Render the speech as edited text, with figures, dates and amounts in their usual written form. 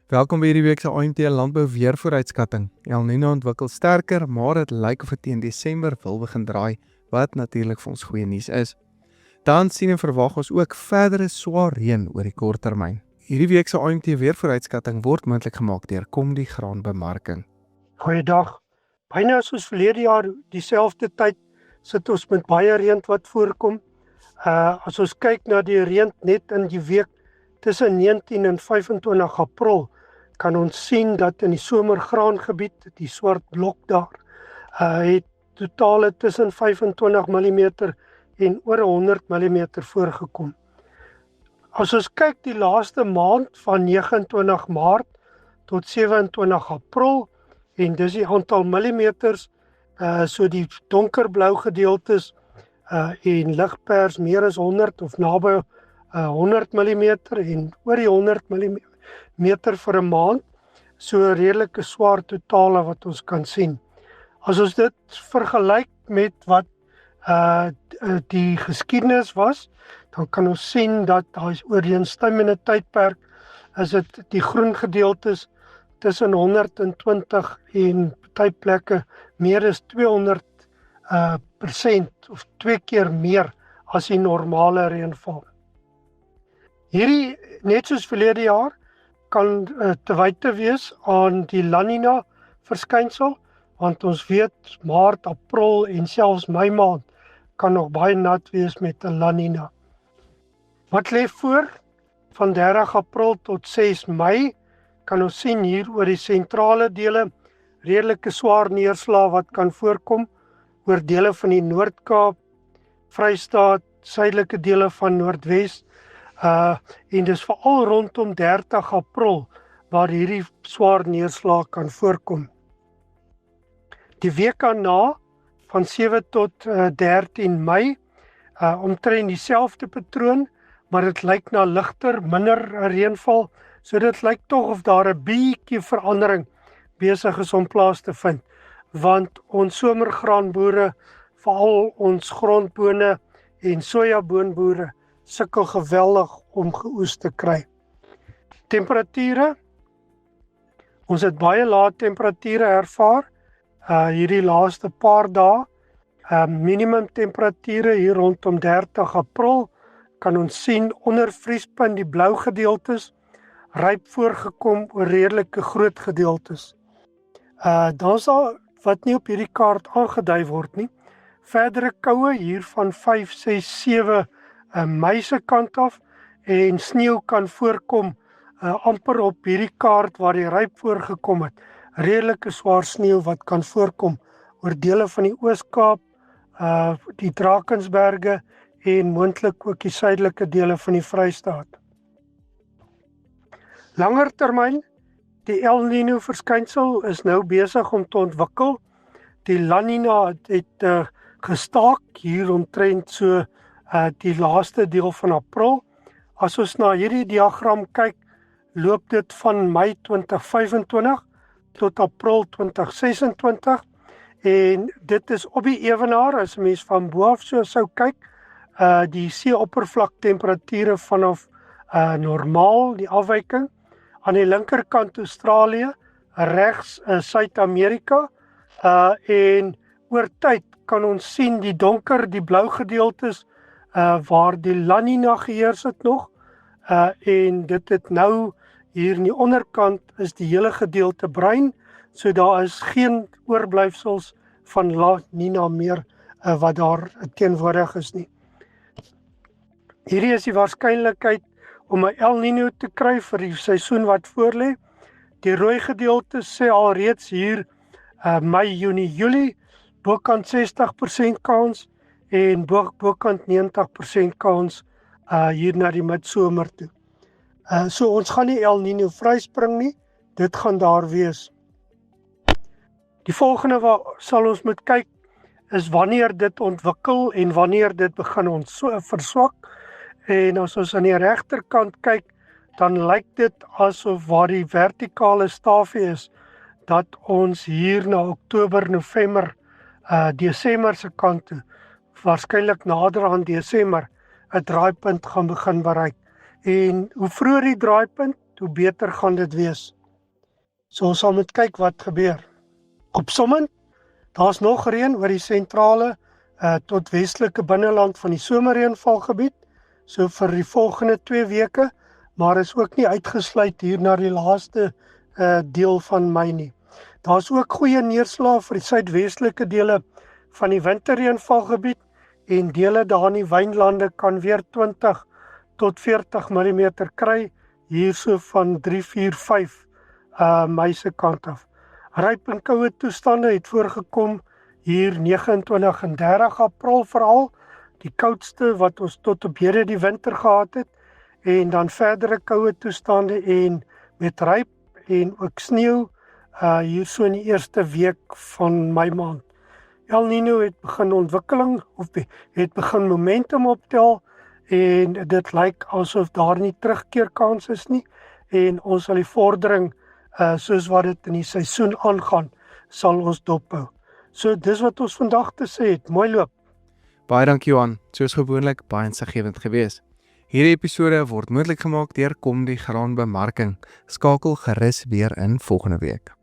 Welkom by hierdie week se AMT Landbou Weervooruitskatting. El Niño ontwikkel sterker, maar dit lyk of dit teen Desember wil begin draai, wat natuurlik vir ons goeie nuus is. Dan sien en verwag ons ook verdere swaar reën oor die kort termyn. Hierdie week se AMT Weervooruitskatting word moontlik gemaak deur Komdi Graanbemarking. Goeiedag. Byna soos verlede jaar dieselfde tyd sit ons met baie reën wat voorkom. As ons kyk na die reën net in die week tussen 19 en 25 April, kan ons sien dat in die somergraangebied, die swart blok daar, het totale tussen 25 mm en oor 100 mm voorgekom. As ons kyk die laaste maand van 29 Maart tot 27 April, en dis die aantal millimeters, so die donkerblou gedeeltes en ligpers meer as 100 of naby 100 mm en oor die 100 mm vir 'n maand, so redelike swaar totale wat ons kan sien. As ons dit vergelyk met wat die geskiedenis was, dan kan ons sien dat daar ooreenstemmende tydperk is dit die groen gedeeltes tussen 120 en party plekke meer as 200% of 2 keer meer as die normale reënval. Hierdie, net soos verlede jaar, kan te wyte wees aan die La Niña verskynsel, want ons weet Maart, April en selfs Mei maand kan nog baie nat wees met 'n La Niña. Wat lê voor? Van 30 April tot 6 Mei kan ons sien hier oor die sentrale dele redelike swaar neerslae wat kan voorkom oor dele van die Noord-Kaap, Vrystaat, suidelike dele van Noordwes, en dis veral rondom 30 April waar hierdie swaar neerslae kan voorkom. Die week daarna, van 7 tot 13 Mei, omtrent dieselfde patroon, maar dit lyk na ligter, minder reënval, so dit lyk tog of daar 'n bietjie verandering besig is om plaas te vind, want ons somergraanboere, veral ons grondbone en sojaboonboere, sukkel geweldig om geoes te kry. Temperature, ons het baie lae temperature ervaar, hierdie laaste paar dae, minimum temperature hier rondom 30 April, kan ons sien onder vriespunt die blou gedeeltes, ryp voorgekom oor redelike groot gedeeltes. Dan is daar wat nie op hierdie kaart aangedui word nie, verdere koue hier van 5, 6, 7 Mei se kant af, en sneeu kan voorkom amper op hierdie kaart waar die ryp voorgekom het, redelike swaar sneeu wat kan voorkom oor dele van die Oos-Kaap, die Drakensberge en moontlik ook die suidelike dele van die Vrystaat. Langer termyn, die El Niño verskynsel is nou besig om te ontwikkel. Die La Niña het gestaak hier omtrent so die laaste deel van April. As ons na hierdie diagram kyk, loop dit van Mei 2025 tot April 2026, en dit is op die ewenaar, as 'n mens van bo af so sou kyk, die seeoppervlaktemperature vanaf normaal, die afwyking, aan die linkerkant Australië, regs Suid-Amerika, en oor tyd kan ons sien die donker, die blou gedeeltes, waar die La Niña geheers het nog, en dit het nou hier in die onderkant is die hele gedeelte bruin, so daar is geen oorblyfsels van La Niña meer wat daar teenwoordig is nie. Hierdie is die waarskynlikheid om 'n El Niño te kry vir die seisoen wat voorlê. Die rooi gedeelte sê alreeds hier Mei, Junie, Julie, bokant 60% kans en bokant 90% kans hier na die midsomer toe. So ons gaan nie El Niño vryspring nie, dit gaan daar wees. Die volgende wat sal ons moet kyk is wanneer dit ontwikkel en wanneer dit begin verswak. En as ons aan die regterkant kyk, dan lyk dit asof waar die vertikale staafie is, dat ons hier na Oktober, November, Desember se kant toe, waarskynlik nader aan Desember, 'n draaipunt gaan begin bereik. En hoe vroeër die draaipunt, hoe beter gaan dit wees. So ons sal moet kyk wat gebeur. Opsommend, daar's nog reën oor die sentrale tot westelike binneland van die somerreënvalgebied, so vir die volgende 2 weke, maar is ook nie uitgesluit hier na die laaste deel van Mei nie. Daar's ook goeie neerslae vir die suidwestelike dele van die winterreënvalgebied en dele daar in die wynlande kan weer 20 tot 40 mm kry, hierso van 3, 4, 5 Mei se kant af. Ryp en koue toestande het voorgekom hier 29 en 30 April veral, die koudste wat ons tot op hede die winter gehad het, en dan verdere koue toestande en met ryp en ook sneeu hierso in die eerste week van Mei maand. El Niño het begin ontwikkeling of het begin momentum optel en dit lyk asof daar nie terugkeerkans is nie en ons sal die vordering soos wat dit in die seisoen aangaan, sal ons dophou. So dis wat ons vandag te sê het. Mooi loop. Baie dankie Johan, soos gewoonlik baie insiggewend gewees. Hierdie episode word moontlik gemaak deur Kom die Graanbemarking. Skakel gerus weer in volgende week.